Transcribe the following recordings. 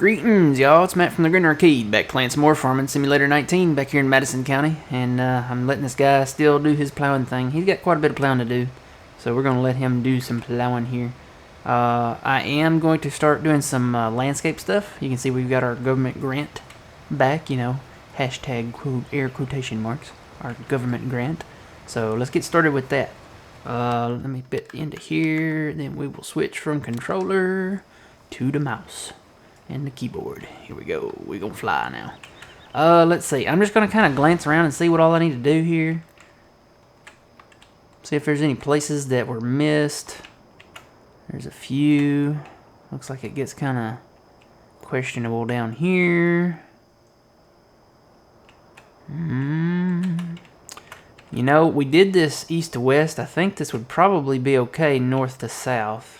Greetings, y'all. It's Matt from the Green Arcade, back playing some more Farming Simulator 19 back here in Madison County. And I'm letting this guy still do his plowing thing. He's got quite a bit of plowing to do, so we're going to let him do some plowing here. I am going to start doing some landscape stuff. You can see we've got our government grant back, you know, hashtag quote, air quotation marks, our government grant. So let's get started with that. Let me bit into here, then we will switch from controller to the mouse and the keyboard. Here we go. We're gonna fly now. Let's see. I'm just gonna kind of glance around and see what all I need to do here. See if there's any places that were missed. There's a few. Looks like it gets kind of questionable down here. You know, we did this east to west. I think this would probably be okay north to south.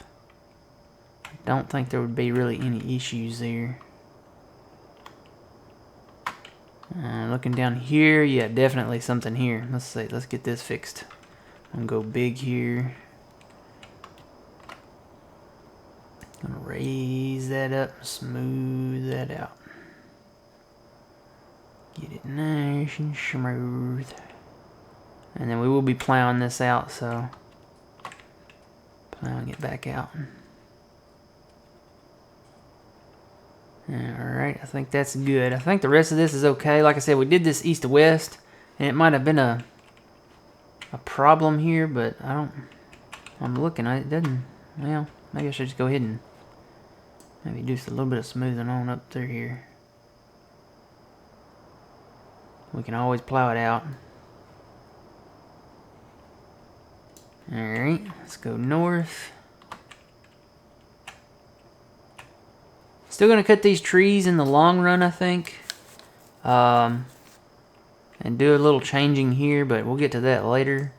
Don't think there would be really any issues there. Looking down here, yeah, definitely something here. Let's see, let's get this fixed. I'm gonna go big here. Gonna raise that up, smooth that out. Get it nice and smooth. And then we will be plowing this out, so plowing it back out. Alright, I think that's good. I think the rest of this is okay. Like I said, we did this east to west, and it might have been a problem here, but I'm looking at it. Doesn't, well, maybe I should just go ahead and maybe do just a little bit of smoothing on up through here. We can always plow it out. Alright, let's go north. Still going to cut these trees in the long run, I think. And do a little changing here, but we'll get to that later.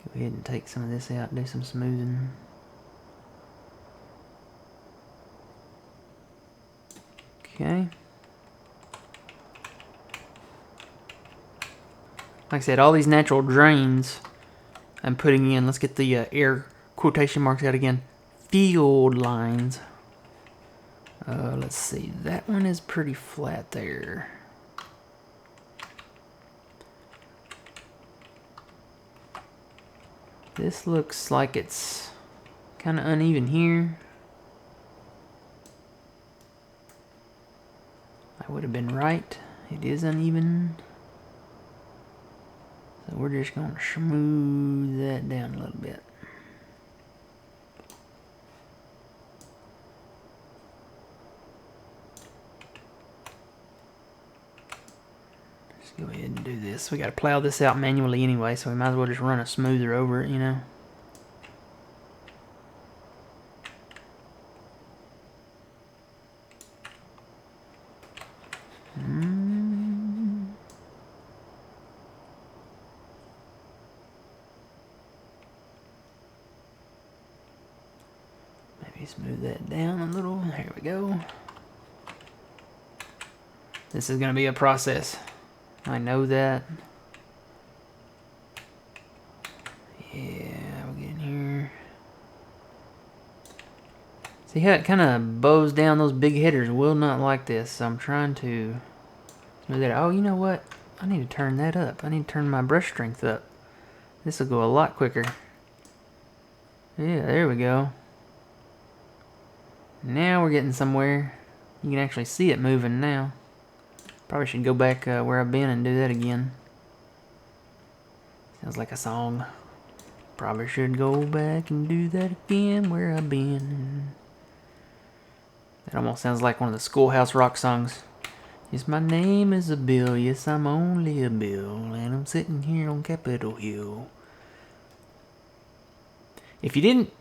Go ahead and take some of this out, do some smoothing. Okay. Like I said, all these natural drains I'm putting in. Let's get the air quotation marks out again. Field lines. Let's see, that one is pretty flat there. This looks like it's kind of uneven here. I would have been right. It is uneven. So we're just going to smooth that down a little bit. Go ahead and do this. We got to plow this out manually anyway, so we might as well just run a smoother over it, you know. Maybe smooth that down a little. There we go. This is going to be a process. I know that. Yeah, we'll get in here. See how it kind of bows down? Those big headers will not like this, so I'm trying to smooth that out. Oh, you know what? I need to turn that up. I need to turn my brush strength up. This will go a lot quicker. Yeah, there we go. Now we're getting somewhere. You can actually see it moving now. Probably should go back where I've been and do that again. Sounds like a song. Probably should go back and do that again where I've been. That almost sounds like one of the Schoolhouse Rock songs. Yes, my name is a Bill. Yes, I'm only a Bill. And I'm sitting here on Capitol Hill. If you didn't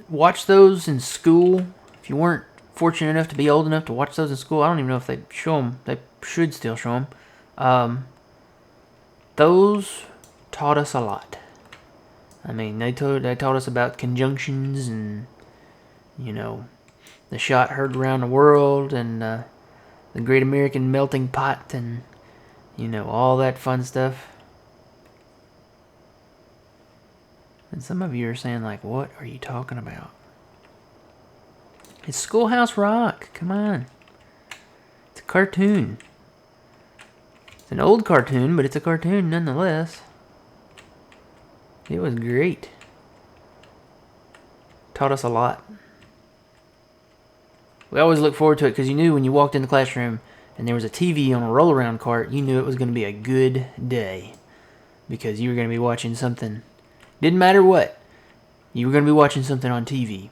watch those in school, if you weren't fortunate enough to be old enough to watch those in school, I don't even know if they show them. They should still show them. Those taught us a lot. I mean, they taught us about conjunctions and, you know, the shot heard around the world and the Great American Melting Pot and, you know, all that fun stuff. And some of you are saying, like, what are you talking about? It's Schoolhouse Rock. Come on. It's a cartoon. It's an old cartoon, but it's a cartoon nonetheless. It was great. Taught us a lot. We always looked forward to it because you knew when you walked in the classroom and there was a TV on a roll-around cart, you knew it was going to be a good day because you were going to be watching something. Didn't matter what. You were going to be watching something on TV.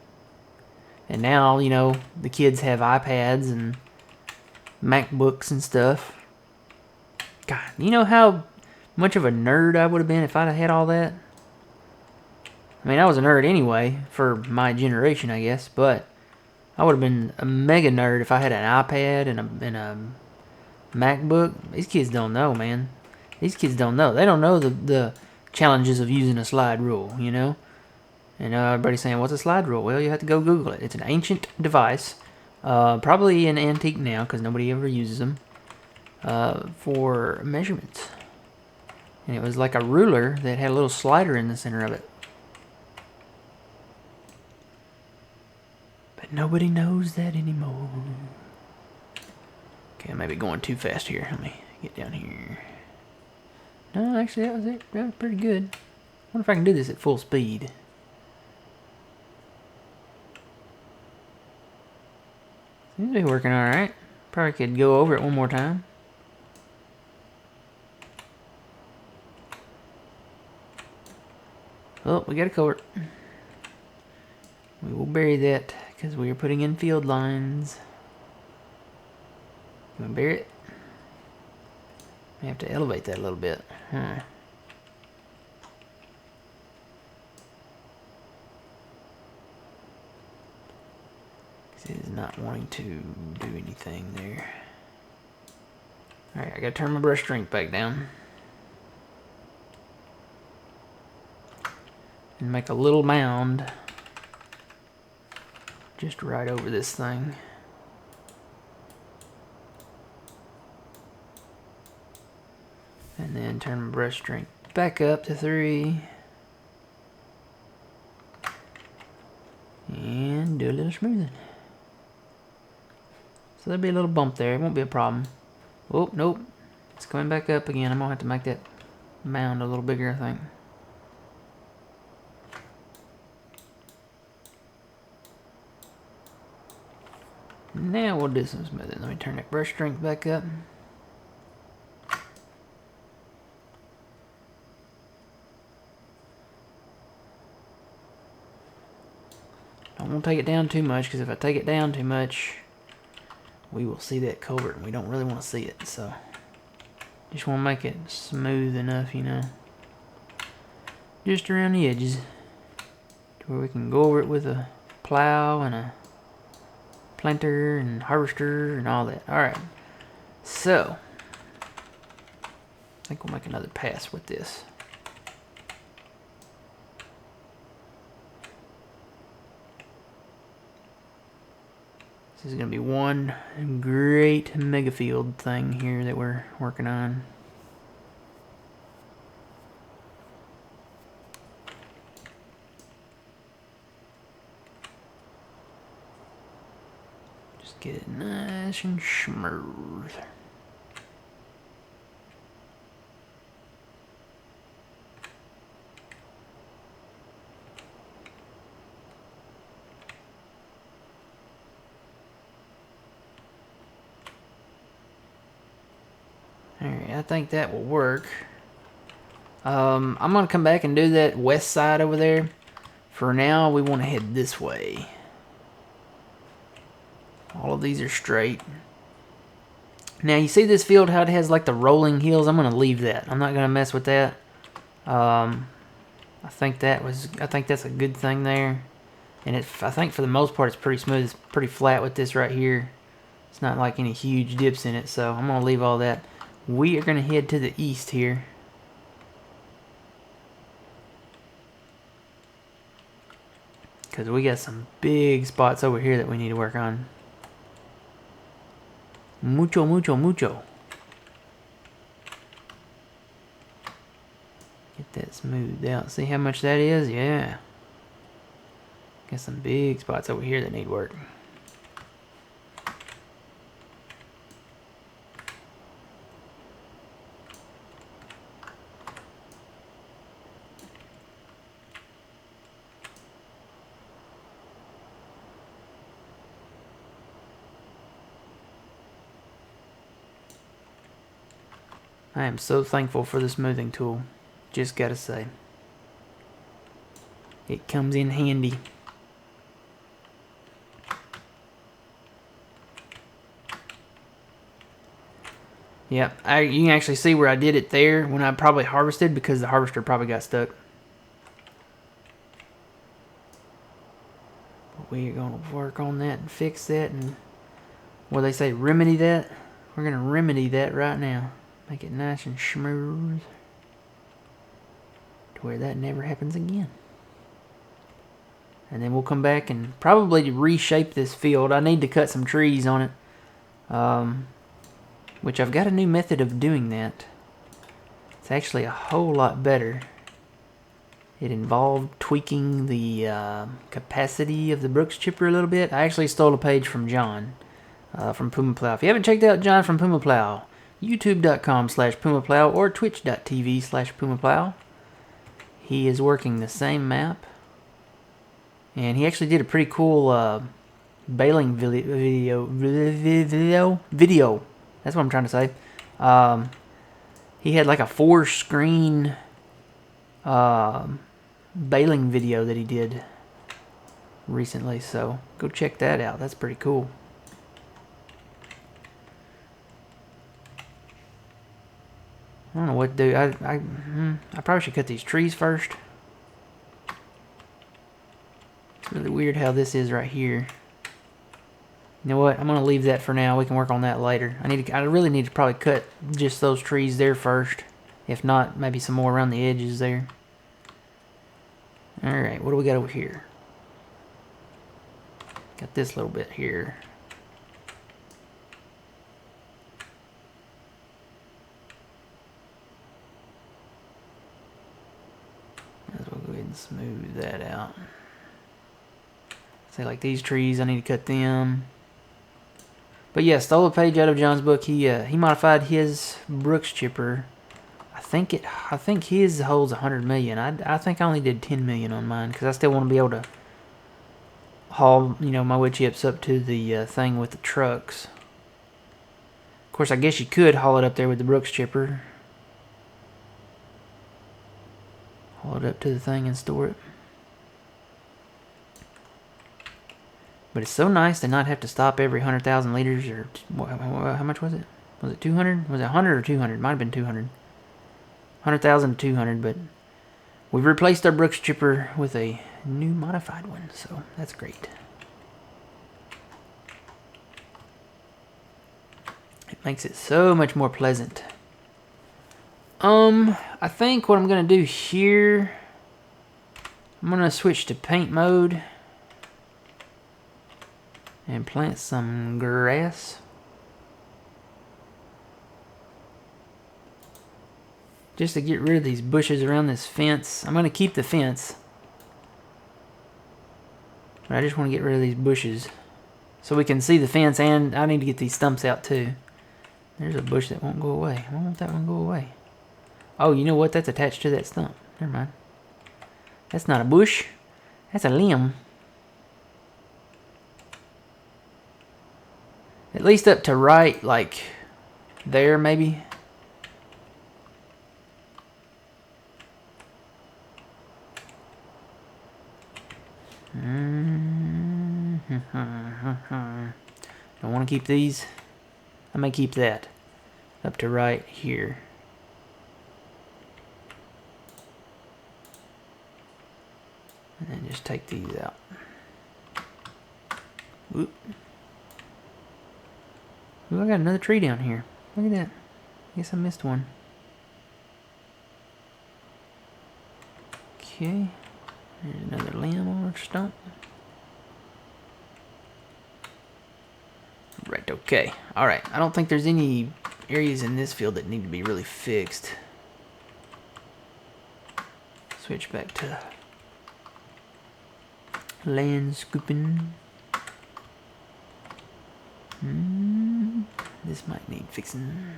And now, you know, the kids have iPads and MacBooks and stuff. God, you know how much of a nerd I would have been if I'd have had all that? I mean, I was a nerd anyway, for my generation, I guess, but I would have been a mega nerd if I had an iPad and a MacBook. These kids don't know, man. These kids don't know. They don't know the challenges of using a slide rule, you know? And everybody's saying, what's a slide rule? Well, you have to go Google it. It's an ancient device, probably an antique now because nobody ever uses them, for measurements. And it was like a ruler that had a little slider in the center of it. But nobody knows that anymore. Okay, I may be going too fast here. Let me get down here. No, actually, that was it. That was pretty good. I wonder if I can do this at full speed. Seems to be working alright. Probably could go over it one more time. Oh, we got a culvert. We will bury that because we are putting in field lines. You want to bury it? I have to elevate that a little bit. It is not wanting to do anything there. Alright, I gotta turn my brush strength back down. And make a little mound just right over this thing. And then turn my brush strength back up to 3. And do a little smoothing. So there'll be a little bump there. It won't be a problem. Oh, nope. It's coming back up again. I'm going to have to make that mound a little bigger, I think. Now we'll do some smoothing. Let me turn that brush strength back up. Don't want to take it down too much, because if I take it down too much, we will see that culvert, and we don't really want to see it, so just want to make it smooth enough, you know, just around the edges, to where we can go over it with a plow and a planter and harvester and all that. Alright, so I think we'll make another pass with this. This is going to be one great mega field thing here that we're working on. Just get it nice and smooth. Alright, I think that will work. I'm going to come back and do that west side over there. For now, we want to head this way. All of these are straight. Now, you see this field, how it has like the rolling hills? I'm going to leave that. I'm not going to mess with that. I think that's a good thing there. And I think for the most part, it's pretty smooth. It's pretty flat with this right here. It's not like any huge dips in it, so I'm going to leave all that. We are going to head to the east here. Because we got some big spots over here that we need to work on. Mucho, mucho, mucho. Get that smoothed out. See how much that is? Yeah. Got some big spots over here that need work. I am so thankful for the smoothing tool. Just gotta say. It comes in handy. Yep, you can actually see where I did it there when I probably harvested because the harvester probably got stuck. But we are going to work on that and fix that and, what they say, remedy that. We're going to remedy that right now. Make it nice and smooth to where that never happens again. And then we'll come back and probably reshape this field. I need to cut some trees on it. Which I've got a new method of doing that. It's actually a whole lot better. It involved tweaking the capacity of the Brooks chipper a little bit. I actually stole a page from John from Puma Plow. If you haven't checked out John from Puma Plow, youtube.com/Puma Plow or twitch.tv/Puma Plow. He is working the same map. And he actually did a pretty cool baling video. That's what I'm trying to say. He had like a 4-screen baling video that he did recently, so go check that out. That's pretty cool. I don't know what to do. I probably should cut these trees first. It's really weird how this is right here. You know what? I'm gonna leave that for now. We can work on that later. I really need to probably cut just those trees there first. If not, maybe some more around the edges there. All right, what do we got over here? Got this little bit here. Might as well go ahead and smooth that out. Say like these trees, I need to cut them. But yeah, stole a page out of John's book. He modified his Brooks chipper. I think his holds 100 million. I think I only did 10 million on mine because I still want to be able to haul, my wood chips up to the thing with the trucks. Of course, I guess you could haul it up there with the Brooks chipper. Haul it up to the thing and store it. But it's so nice to not have to stop every 100,000 liters, or how much was it? Was it 200? Was it 100 or 200? Might have been 200. 100,000 to 200, but we've replaced our Brooks chipper with a new modified one, so that's great. It makes it so much more pleasant. I think what I'm gonna do here, I'm gonna switch to paint mode and plant some grass. Just to get rid of these bushes around this fence. I'm going to keep the fence, but I just want to get rid of these bushes so we can see the fence, and I need to get these stumps out too. There's a bush that won't go away. Why won't that one go away? Oh, you know what? That's attached to that stump. Never mind. That's not a bush. That's a limb. At least up to right, like there maybe. Don't want to keep these. I may keep that up to right here. And then just take these out. Whoop. Ooh, I got another tree down here. Look at that. I guess I missed one. Okay. There's another limb on our stump. Right, okay. Alright, I don't think there's any areas in this field that need to be really fixed. Switch back to land scooping. This might need fixing.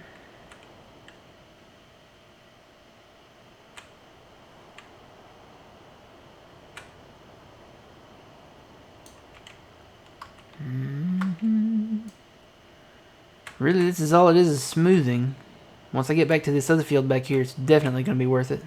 Really, this is all it is smoothing. Once I get back to this other field back here, it's definitely going to be worth it.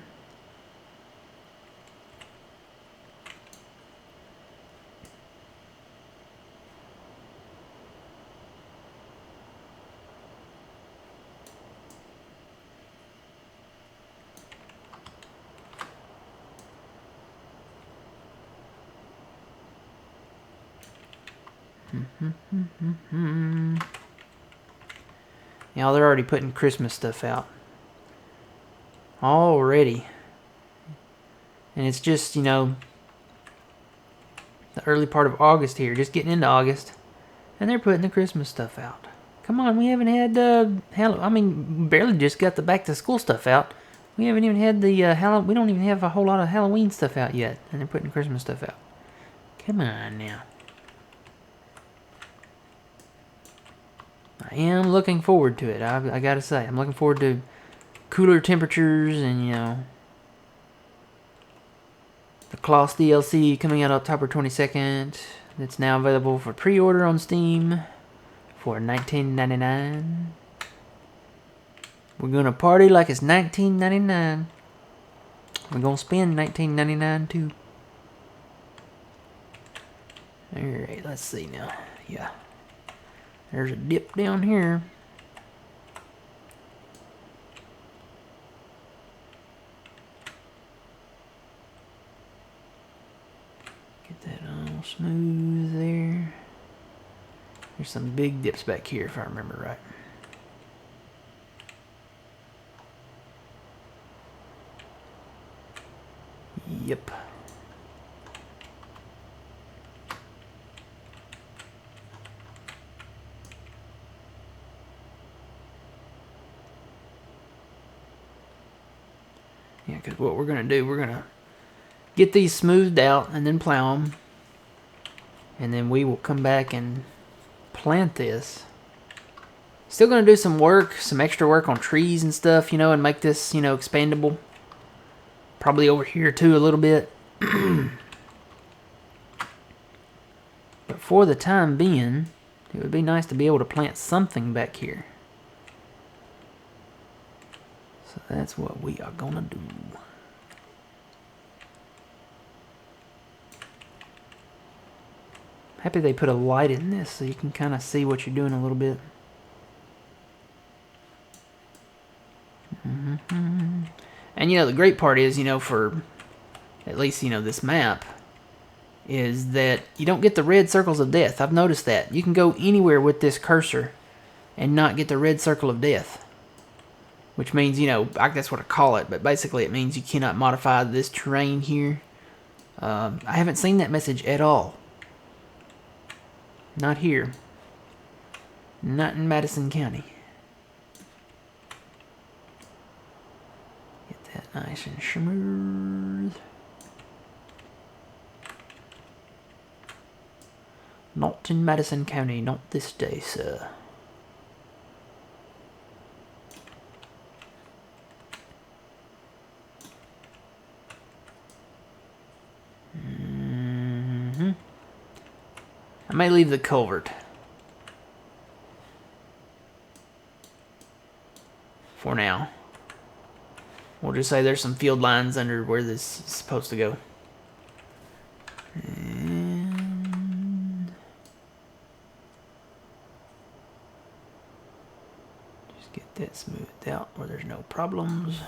Y'all, they're already putting Christmas stuff out. Already. And it's just, you know, the early part of August here. Just getting into August. And they're putting the Christmas stuff out. Come on, we haven't had barely just got the back to school stuff out. We haven't even had the we don't even have a whole lot of Halloween stuff out yet. And they're putting Christmas stuff out. Come on now. I am looking forward to it. I gotta say, I'm looking forward to cooler temperatures and, you know, the Klaus DLC coming out October 22nd. It's now available for pre-order on Steam for $19.99. We're gonna party like it's $19.99. We're gonna spend $19.99 too. Alright, let's see now. Yeah. There's a dip down here. Get that all smooth there. There's some big dips back here if I remember right. Yep. Yeah, because what we're going to do, we're going to get these smoothed out and then plow them. And then we will come back and plant this. Still going to do some work, some extra work on trees and stuff, you know, and make this, you know, expandable. Probably over here too a little bit. But for the time being, it would be nice to be able to plant something back here. So that's what we are gonna do. Happy they put a light in this so you can kind of see what you're doing a little bit. And you know, the great part is, you know, for at least, you know, this map, is that you don't get the red circles of death. I've noticed that. You can go anywhere with this cursor and not get the red circle of death. Which means, you know, that's what I call it, but basically it means you cannot modify this terrain here. I haven't seen that message at all. Not here. Not in Madison County. Get that nice and smooth. Not in Madison County, not this day, sir. I may leave the culvert for now. We'll just say there's some field lines under where this is supposed to go. And just get that smoothed out where there's no problems.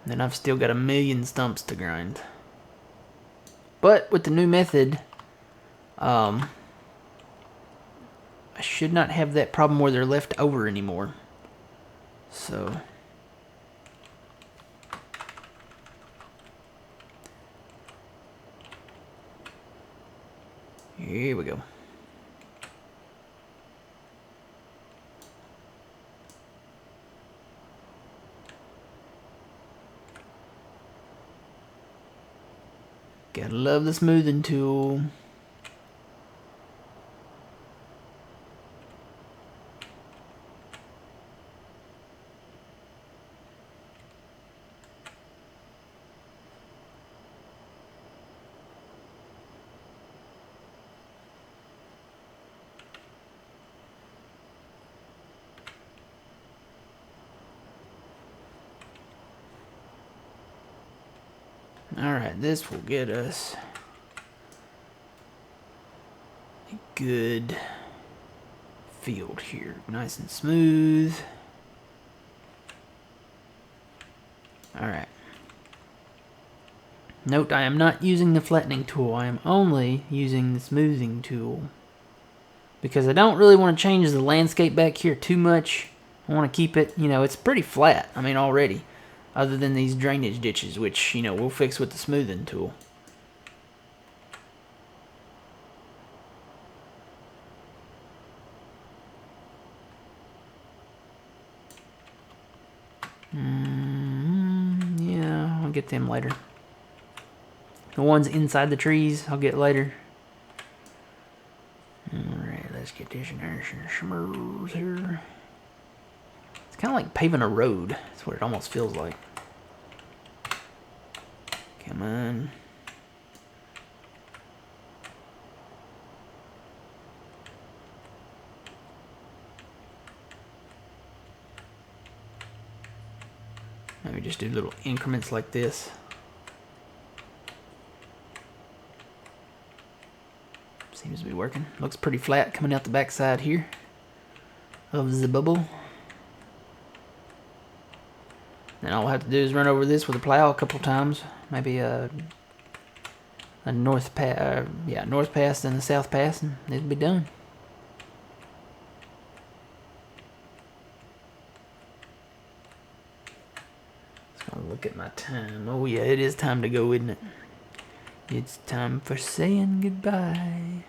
Then I've still got a million stumps to grind. But with the new method, I should not have that problem where they're left over anymore. So here we go. Gotta love the smoothing tool. Alright, this will get us a good field here. Nice and smooth. Alright. Note, I am not using the flattening tool. I am only using the smoothing tool. Because I don't really want to change the landscape back here too much. I want to keep it, you know, it's pretty flat. I mean, already. Other than these drainage ditches, which, you know, we'll fix with the smoothing tool. Yeah, I'll get them later. The ones inside the trees, I'll get later. Alright, let's get this nice and smooth here. It's kind of like paving a road. That's what it almost feels like. Come on. Maybe just do little increments like this. Seems to be working. Looks pretty flat coming out the backside here of the bubble. Then all we'll have to do is run over this with a plow a couple times. Maybe a north pass, north pass and a south pass, and it'll be done. Just gonna look at my time. Oh yeah, it is time to go, isn't it? It's time for saying goodbye.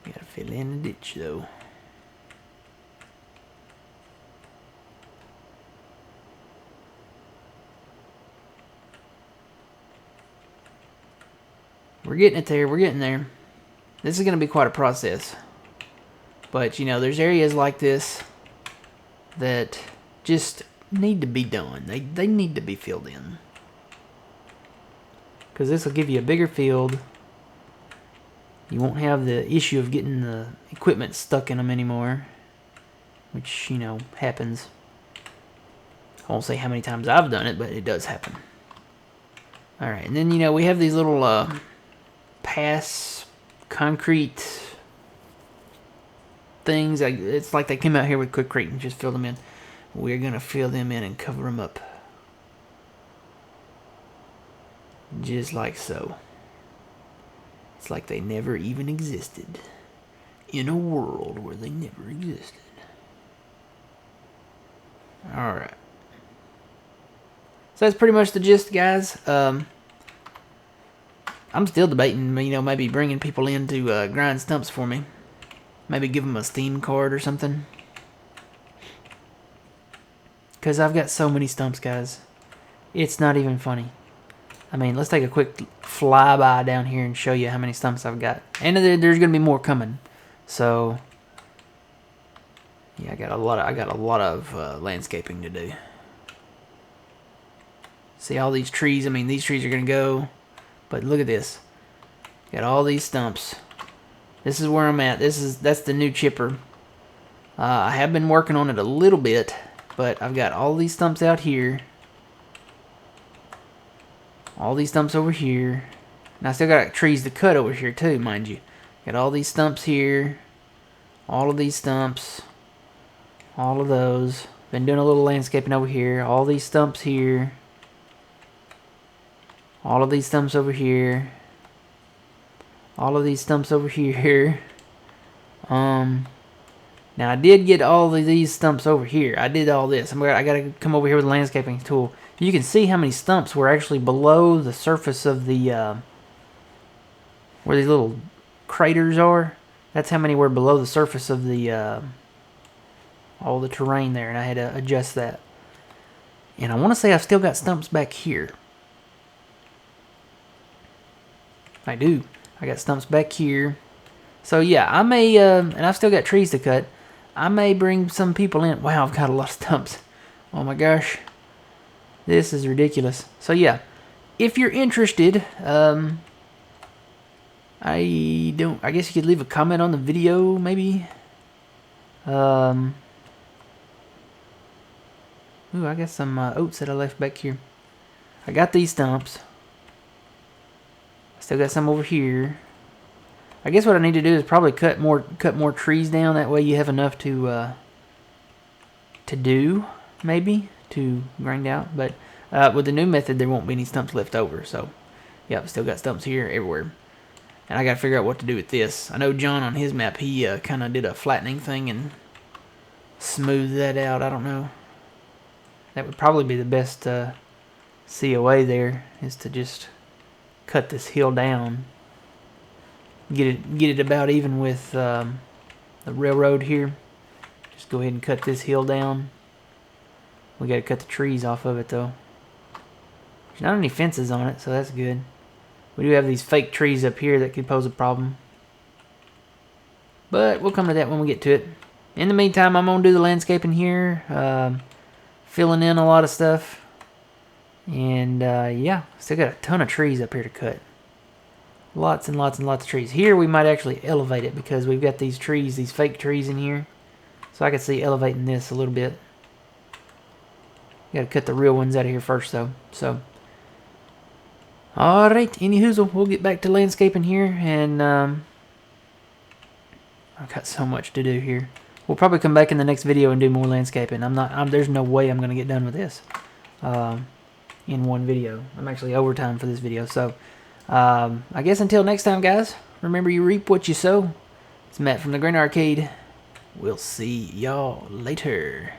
Gotta fill in the ditch though. We're getting it there, we're getting there. This is going to be quite a process. But, you know, there's areas like this that just need to be done. They need to be filled in. Because this will give you a bigger field. You won't have the issue of getting the equipment stuck in them anymore. Which, you know, happens. I won't say how many times I've done it, but it does happen. Alright, and then, you know, we have these little pass concrete things. It's like they came out here with quickcrete and just filled them in. We're going to fill them in and cover them up. Just like so. It's like they never even existed. In a world where they never existed. Alright. So that's pretty much the gist, guys. I'm still debating, you know, maybe bringing people in to grind stumps for me. Maybe give them a Steam card or something. Because I've got so many stumps, guys. It's not even funny. I mean, let's take a quick flyby down here and show you how many stumps I've got. And there's going to be more coming. So, yeah, I got a lot of landscaping to do. See all these trees? I mean, these trees are going to go. But look at this. Got all these stumps. This is where I'm at. That's the new chipper. I have been working on it a little bit, but I've got all these stumps out here. All these stumps over here. And I still got trees to cut over here too, mind you. Got all these stumps here. All of these stumps. All of those. Been doing a little landscaping over here. All these stumps here. All of these stumps over here. All of these stumps over here. Now I did get all of these stumps over here. I did all this. I gotta come over here with a landscaping tool. You can see how many stumps were actually below the surface of the where these little craters are. That's how many were below the surface of the all the terrain there, and I had to adjust that. And I want to say I've still got stumps back here. I do. I got stumps back here. So yeah, I may, and I've still got trees to cut. I may bring some people in. Wow, I've got a lot of stumps. Oh my gosh. This is ridiculous. So yeah, if you're interested, I guess you could leave a comment on the video, maybe. Ooh, I got some oats that I left back here. I got these stumps. Still got some over here. I guess what I need to do is probably cut more trees down. That way you have enough to do, maybe, to grind out. But with the new method, there won't be any stumps left over. So, yep, still got stumps here everywhere. And I got to figure out what to do with this. I know John on his map, he kind of did a flattening thing and smoothed that out. I don't know. That would probably be the best COA there, is to just cut this hill down. Get it about even with the railroad here. Just go ahead and cut this hill down. We got to cut the trees off of it though. There's not any fences on it, so that's good. We do have these fake trees up here that could pose a problem. But we'll come to that when we get to it. In the meantime, I'm going to do the landscaping here. Filling in a lot of stuff. And yeah, still got a ton of trees up here to cut. Lots and lots and lots of trees. Here we might actually elevate it because we've got these trees, these fake trees in here. So I could see elevating this a little bit. Got to cut the real ones out of here first though. So, alright, any hoozle, we'll get back to landscaping here. And I've got so much to do here. We'll probably come back in the next video and do more landscaping. There's no way I'm going to get done with this in one video. I'm actually overtime for this video. So, I guess until next time, guys, remember you reap what you sow. It's Matt from the Green Arcade. We'll see y'all later.